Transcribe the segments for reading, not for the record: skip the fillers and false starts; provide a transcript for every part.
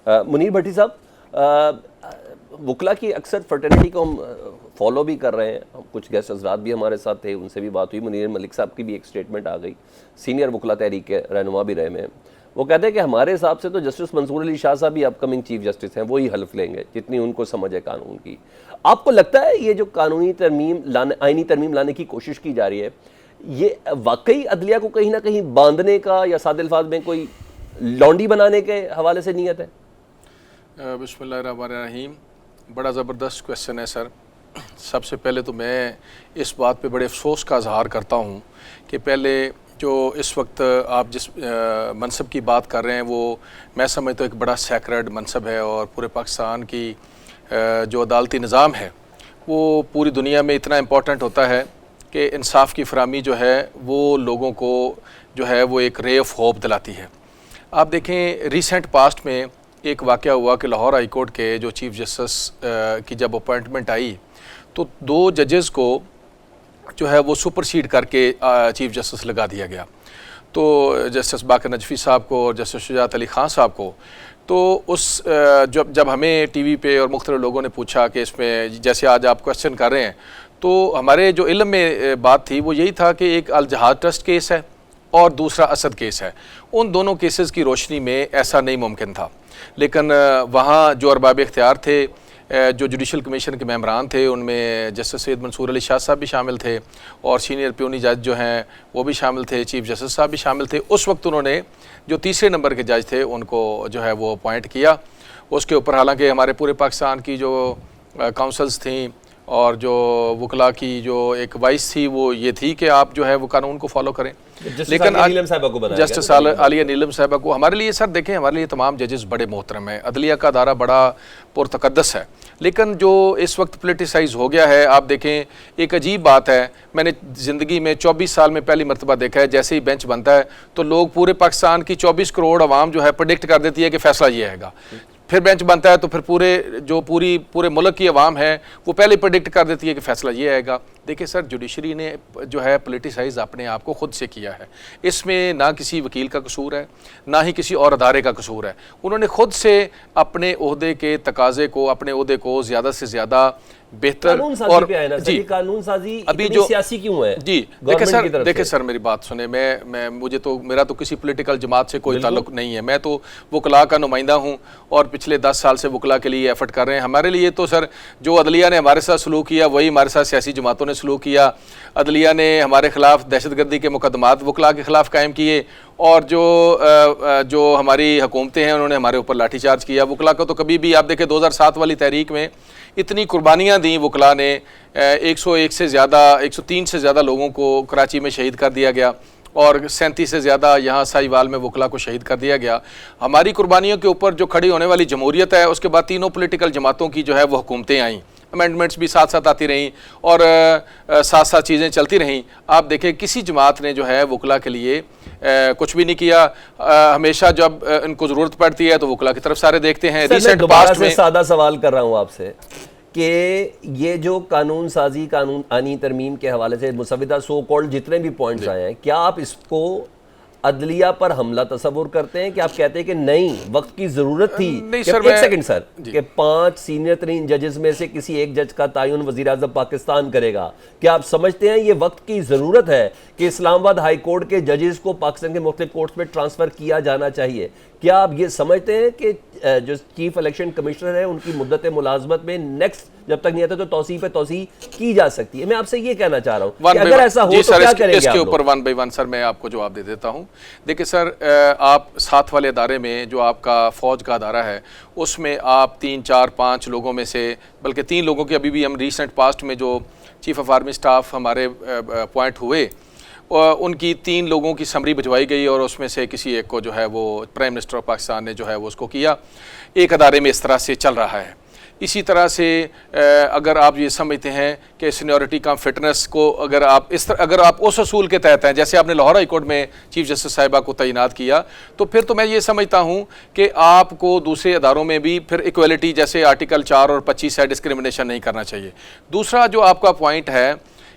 मुनीर भट्टी साहब, वकला की अक्सर फर्टर्निटी को हम फॉलो भी कर रहे हैं, कुछ गेस्ट हजरात भी हमारे साथ थे, उनसे भी बात हुई। मुनीर मलिक साहब की भी एक स्टेटमेंट आ गई, सीनियर वकला तहरीक के रहनुमा भी रहे हैं। वो कहते हैं कि हमारे हिसाब से तो जस्टिस मंसूर अली शाह साहब ही अपकमिंग चीफ जस्टिस हैं, वो ही हल्फ लेंगे जितनी उनको समझ है कानून की। आपको लगता है ये जो कानूनी तरमीम लाने, आइनी तरमीम लाने की कोशिश की जा रही है, ये वाकई अदलिया को कहीं ना कहीं बांधने का या सादे अल्फाज में कोई लौंडी बनाने के हवाले से नीयत है? बिस्मिल्लाहिर्रहमानिर्रहीम, बड़ा ज़बरदस्त क्वेश्चन है सर। सबसे पहले तो मैं इस बात पे बड़े अफसोस का इजहार करता हूँ कि पहले जो इस वक्त आप जिस मनसब की बात कर रहे हैं वो मैं समझता हूँ एक बड़ा सैक्रेड मनसब है, और पूरे पाकिस्तान की जो अदालती निज़ाम है वो पूरी दुनिया में इतना इम्पोर्टेंट होता है कि इंसाफ की फराहमी जो है वो लोगों को जो है वो एक रे ऑफ होप दिलाती है। आप देखें रिसेंट पास्ट में एक वाक़या हुआ कि लाहौर हाई कोर्ट के जो चीफ जस्टिस की जब अपॉइंटमेंट आई तो 2 जजेस को जो है वो सुपरसीड करके चीफ जस्टिस लगा दिया गया। तो जस्टिस बाकर नजफ़ी साहब को और जस्टिस शुजात अली ख़ान साहब को, तो उस जब हमें टीवी पे और मुख्तलिफ लोगों ने पूछा कि इसमें जैसे आज आप क्वेश्चन कर रहे हैं, तो हमारे जो इल्म में बात थी वो यही था कि एक अल जहाद ट्रस्ट केस है और दूसरा असद केस है। उन दोनों केसेस की रोशनी में ऐसा नहीं मुमकिन था, लेकिन वहाँ जो अरबाब इख्तियार थे, जो जुडिशल कमीशन के मेंबरान थे, उनमें जस्टिस सैयद मंसूर अली शाह साहब भी शामिल थे और सीनियर प्यूनी जज जो हैं वो भी शामिल थे, चीफ जस्टिस साहब भी शामिल थे। उस वक्त उन्होंने जो तीसरे नंबर के जज थे उनको जो है वो अपॉइंट किया। उसके ऊपर हालांकि हमारे पूरे पाकिस्तान की जो काउंसिल्स थी और जो वकला की जो एक वाइस थी वो ये थी कि आप जो है वो कानून को फॉलो करें, लेकिन जस्टिस आलिया नीलम साहबा को हमारे लिए सर देखें, हमारे लिए तमाम जजेस बड़े मोहतरम हैं, अदलिया का दायरा बड़ा पुरतकद्दस है, लेकिन जो इस वक्त पोलिटिसाइज हो गया है। आप देखें एक अजीब बात है, मैंने ज़िंदगी में 24 साल में पहली मरतबा देखा है, जैसे ही बेंच बनता है तो लोग पूरे पाकिस्तान की 24 करोड़ आवाम जो है प्रेडिक्ट कर देती है कि फ़ैसला ये आएगा। फिर बेंच बनता है तो फिर पूरे मुल्क की आवाम है वो पहले प्रेडिक्ट कर देती है कि फ़ैसला ये आएगा। देखिए सर, जुडिशरी ने जो है पोलिटिसाइज़ अपने आप को ख़ुद से किया है। इसमें ना किसी वकील का कसूर है, ना ही किसी और अदारे का कसूर है। उन्होंने ख़ुद से अपने ओहदे के तकाज़े को, अपने ओहदे को ज़्यादा से ज़्यादा बेहतर और जी कानून साजी अभी जो सियासी क्यों है? जी देखिए सर मेरी बात सुने, मेरा तो किसी पॉलिटिकल जमात से कोई ताल्लुक नहीं है। मैं तो वकला का नुमाइंदा हूँ और पिछले 10 साल से वकला के लिए एफर्ट कर रहे हैं। हमारे लिए तो सर जो अदलिया ने हमारे साथ सलूक किया वही हमारे साथ सियासी जमातों ने सलूक किया। अदलिया ने हमारे खिलाफ दहशतगर्दी के मुकदमात वकला के खिलाफ कायम किए और जो हमारी हुकूमतें हैं उन्होंने हमारे ऊपर लाठीचार्ज किया। वकला को तो कभी भी आप देखें 2007 वाली तहरीक में इतनी कुर्बानियाँ दी वकला ने, 101 से ज़्यादा 103 से ज़्यादा लोगों को कराची में शहीद कर दिया गया और 37 से ज़्यादा यहाँ साहिवाल में वकला को शहीद कर दिया गया। हमारी कुर्बानियों के ऊपर जो खड़ी होने वाली जमहूरियत है उसके बाद तीनों पॉलिटिकल जमातों की जो है वो हुकूमतें आईं, अमेंडमेंट्स भी साथ साथ आती रहीं और साथ साथ चीज़ें चलती रहीं। आप देखें किसी जमात ने जो है वकला के लिए कुछ भी नहीं किया। हमेशा जब इनको ज़रूरत पड़ती है तो वकला की तरफ सारे देखते हैं। रिसेंट पास्ट में सादा सवाल कर रहा हूँ आपसे कि ये जो कानून साजी, कानून आनी तरमीम के हवाले से मुसविदा सो कॉल्ड जितने भी पॉइंट्स आए हैं, क्या आप इसको अदलिया पर हमला तस्वुर करते हैं कि आप कहते हैं कि नहीं वक्त की जरूरत थी? नहीं सर, एक सेकंड सर, कि 5 सीनियर तरीन जजेस में से किसी एक जज का तायुन वज़ीर आज़म पाकिस्तान करेगा, क्या आप समझते हैं ये वक्त की ज़रूरत है कि इस्लामाबाद हाई कोर्ट के जजेस को पाकिस्तान के मुख्तलिफ कोर्ट्स में ट्रांसफ़र किया जाना चाहिए? क्या आप ये समझते हैं कि जो चीफ इलेक्शन कमिश्नर है उनकी मुद्दत मुलाजमत में नेक्स्ट जब तक नहीं आता तो तौसीह पे तौसीह की जा सकती है? मैं आपसे ये कहना चाह रहा हूँ कि अगर ऐसा हो तो क्या करेंगे? इसके ऊपर 1 बाय 1 सर मैं आपको जवाब दे देता हूँ। देखिए सर, आप साथ वाले अदारे में जो आपका फ़ौज का अदारा है उसमें आप 3, 4, 5 लोगों में से, बल्कि 3 लोगों की अभी भी हम रिसेंट पास्ट में जो चीफ ऑफ आर्मी स्टाफ हमारे अपॉइंट हुए उनकी 3 लोगों की समरी भिजवाई गई और उसमें से किसी एक को जो है वो प्राइम मिनिस्टर ऑफ पाकिस्तान ने जो है वो उसको किया। एक अदारे में इस तरह से चल रहा है। इसी तरह से अगर आप ये समझते हैं कि सीनियरिटी का फिटनेस को अगर आप उस असूल के तहत हैं, जैसे आपने लाहौर हाई कोर्ट में चीफ जस्टिस साहिबा को तैनात किया, तो फिर तो मैं ये समझता हूँ कि आपको दूसरे अदारों में भी फिर इक्वलिटी जैसे आर्टिकल 4 और 25 है डिस्क्रिमिनेशन नहीं करना चाहिए। दूसरा जो आपका पॉइंट है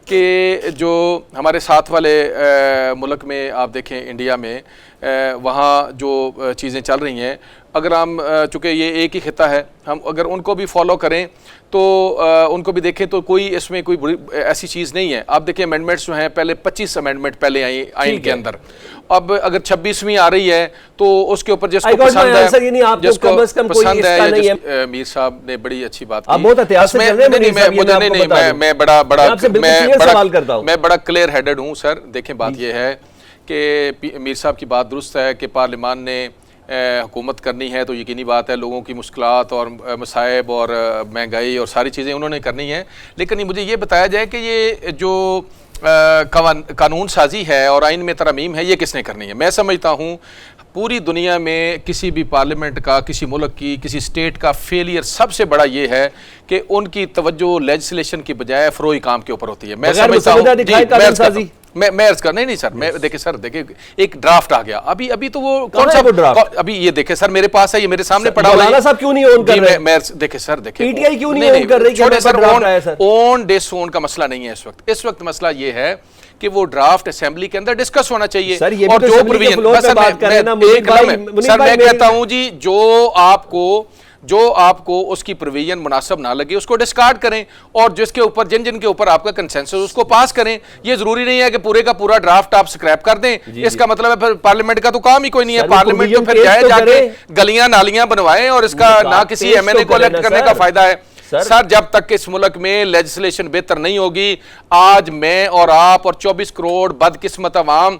कि जो हमारे साथ वाले मुल्क में आप देखें इंडिया में वहाँ जो चीज़ें चल रही हैं, अगर हम चूँकि ये एक ही खिता है, हम अगर उनको भी फॉलो करें तो उनको भी देखें तो कोई इसमें कोई बुरी ऐसी चीज़ नहीं है। आप देखिए अमेंडमेंट्स जो हैं, पहले 25 अमेंडमेंट पहले आई आइन के अंदर, अब अगर 26वीं आ रही है तो उसके ऊपर जिसको पसंद है, जिसको पसंद है, मीर साहब ने बड़ी अच्छी बात की। मैं बड़ा क्लियर हेडेड हूँ सर। देखें बात यह है कि मीर साहब की बात दुरुस्त है कि पार्लियामान ने हुकूमत करनी है तो यकीनी बात है लोगों की मुश्किलात और मसाइब और महंगाई और सारी चीज़ें उन्होंने करनी है। लेकिन मुझे ये बताया जाए कि ये जो कानून साजी है और आइन में तरमीम है, ये किसने करनी है? मैं समझता हूँ पूरी दुनिया में किसी भी पार्लियामेंट का, किसी मुल्क की, किसी स्टेट का फेलियर सबसे बड़ा ये है कि उनकी तवज्जो लेजिस्लेशन की बजाय फरोई काम के ऊपर होती है। मैं समझता हूँ मैं अर्ज कर नहीं सर, मैं देखिए सर, देखिए एक ड्राफ्ट आ गया अभी तो वो कौन सा ड्राफ्ट अभी ये देखे सर मेरे पास है, ये मेरे सामने पड़ा हुआ है। साहब क्यों नहीं ऑन कर रहे? मैं देखिए सर, देखिए पीटीआई क्यों नहीं ऑन कर रही? छोड़े सर, ऑन डिसऑन का मसला नहीं है इस वक्त मसला ये है कि वो ड्राफ्ट असेंबली के अंदर डिस्कस होना चाहिए। सर, ये और जो प्रोविजन सर मैं कहता हूं जी, जो आपको उसकी प्रोविजन मुनासिब ना लगे उसको डिस्कार्ड करें और जिसके ऊपर जिनके ऊपर आपका कंसेंसस उसको पास करें। ये जरूरी नहीं है कि पूरे का पूरा ड्राफ्ट आप स्क्रैप कर दें। इसका मतलब है फिर पार्लियामेंट का तो काम ही कोई नहीं है। पार्लियामेंट तो फिर जाए जाके गलियां नालियां बनवाए और इसका ना किसी एमएनए को इलेक्ट करने का फायदा है। सर जब तक इस मुल्क में लेजिस्लेशन बेहतर नहीं होगी, आज मैं और आप और 24 करोड़ बदकिस्मत अवाम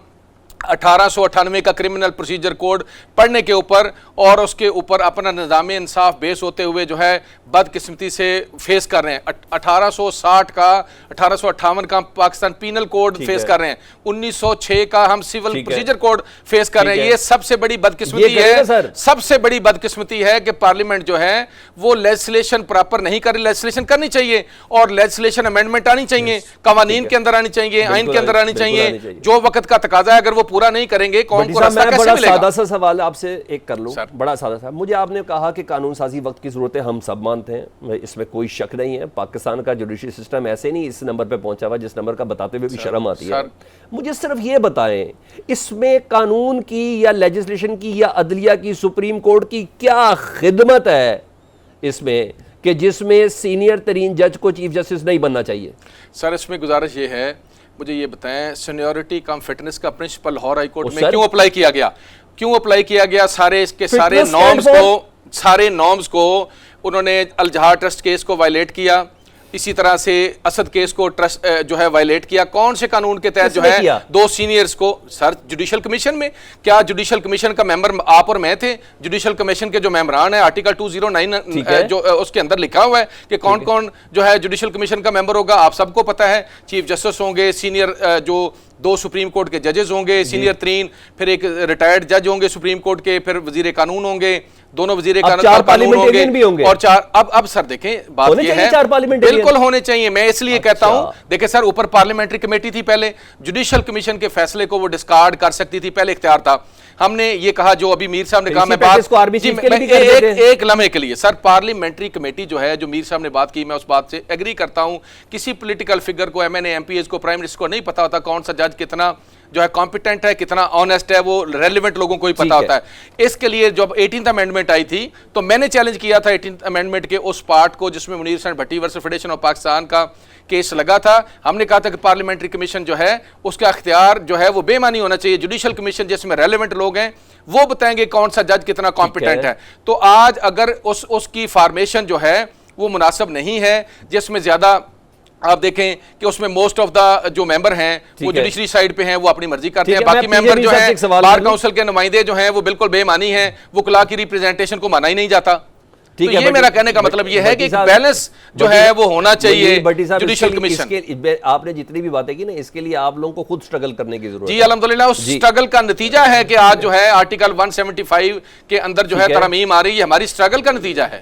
1898 का क्रिमिनल प्रोसीजर कोड पढ़ने के ऊपर और उसके ऊपर अपना निज़ाम इंसाफ बेस होते हुए जो है बदकिस्मती से फेस कर रहे हैं। 1860 का 1858 का पाकिस्तान पीनल कोड फेस कर रहे हैं, 1906 का हम सिविल प्रोसीजर कोड फेस कर रहे हैं। ये सबसे बड़ी बदकिस्मती है, सबसे बड़ी बदकिस्मती है कि पार्लियामेंट जो है वो लेजिस्लेशन प्रॉपर नहीं कर रही। लेजिस्लेशन करनी चाहिए और लेजिस्लेशन अमेंडमेंट आनी चाहिए, कवानीन के अंदर आनी चाहिए, आइन के अंदर आनी चाहिए। जो वक्त का तकाजा है, अगर वो पूरा नहीं करेंगे कौन को रास्ता कैसे मिलेगा? सादा सा सवाल आपसे एक कर लूं, बड़ा सादा सा। मुझे आपने कहा कि कानून साजी वक्त की जरूरत है, हम सब मानते हैं, इसमें कोई शक नहीं है। पाकिस्तान का जुडिशरी सिस्टम ऐसे नहीं इस नंबर पे पहुंचा हुआ जिस नंबर का बताते हुए भी शर्म आती है। मुझे सिर्फ ये बताएं, इसमें कानून की या लेजिस्लेशन की या अदलिया की, सुप्रीम कोर्ट की क्या खिदमत है इसमें कि जिसमें सीनियर तरीन जज को चीफ जस्टिस नहीं बनना चाहिए? सर इसमें गुजारिश ये है, मुझे ये बताएं सीनियरिटी कम फिटनेस का प्रिंसिपल लाहौर हाई कोर्ट में क्यों अप्लाई किया गया? क्यों अप्लाई किया गया? सारे इसके सारे नॉर्म्स को उन्होंने अल-जहार ट्रस्ट केस को वायलेट किया, इसी तरह से असद केस को ट्रस्ट जो है वायलेट किया। कौन से कानून के तहत जो है दो सीनियर्स को? सर जुडिशल कमीशन में। क्या जुडिशल कमीशन का मेंबर आप और मैं थे? जुडिशल कमीशन के जो मेंबरान है आर्टिकल 209 जो उसके अंदर लिखा हुआ है कि कौन कौन जो है जुडिशल कमीशन का मेंबर होगा, आप सबको पता है। चीफ जस्टिस होंगे, सीनियर जो 2 सुप्रीम कोर्ट के जजेस होंगे, सीनियर 3, फिर एक रिटायर्ड जज होंगे सुप्रीम कोर्ट के, फिर वजीर कानून होंगे, दोनों वजीर कानून होंगे और 4 अब सर देखें बात यह है, बिल्कुल होने चाहिए। मैं इसलिए कहता हूं, देखिए सर ऊपर पार्लियामेंट्री कमेटी थी पहले, जुडिशल कमीशन के फैसले को वो डिस्कार्ड कर सकती थी, पहले इख्तियार था। हमने ये कहा, जो अभी मीर साहब ने कहा, मैं बात एक लम्हे के लिए सर, पार्लियामेंट्री कमेटी जो है, जो मीर साहब ने बात की, मैं उस बात से एग्री करता हूं। किसी पॉलिटिकल फिगर को, एमएनए एमपीएस को, प्राइम मिनिस्टर को नहीं पता होता कौन सा जज कितना जो है कॉम्पिटेंट है, कितना ऑनेस्ट है, वो रेलिवेंट लोगों को ही पता होता है। इसके लिए जब 18th अमेंडमेंट आई थी तो मैंने चैलेंज किया था 18th अमेंडमेंट के उस पार्ट को जिसमें मुनीर हुसैन भट्टी वर्सेस फेडरेशन ऑफ पाकिस्तान का केस लगा था। हमने कहा था कि पार्लियामेंट्री कमीशन जो है उसका अख्तियार जो है वो बेमानी होना चाहिए। जुडिशल कमीशन जिसमें रेलिवेंट लोग हैं वो बताएंगे कौन सा जज कितना कॉम्पिटेंट है। तो आज अगर उसकी फॉर्मेशन जो है वो मुनासिब नहीं है, जिसमें ज्यादा आप देखें कि उसमें मोस्ट ऑफ द जो मेंबर हैं वो जुडिशरी साइड पे हैं, वो अपनी मर्जी करते हैं, बाकी मेंबर जो है बार काउंसिल के नुमाइंदे जो हैं वो बिल्कुल बेमानी हैं, वकला की रिप्रेजेंटेशन को माना ही नहीं जाता। तो ये मेरा कहने का मतलब ये है कि बैलेंस जो है वो होना चाहिए जुडिशल कमीशन। आपने जितनी भी बातें की ना, इसके लिए आप लोगों को खुद स्ट्रगल करने की जरूरत है। जी अल्हम्दुलिल्लाह, उस स्ट्रगल का नतीजा है कि आज जो है आर्टिकल 175 के अंदर जो है तरमीम आ रही है, हमारी स्ट्रगल का नतीजा है।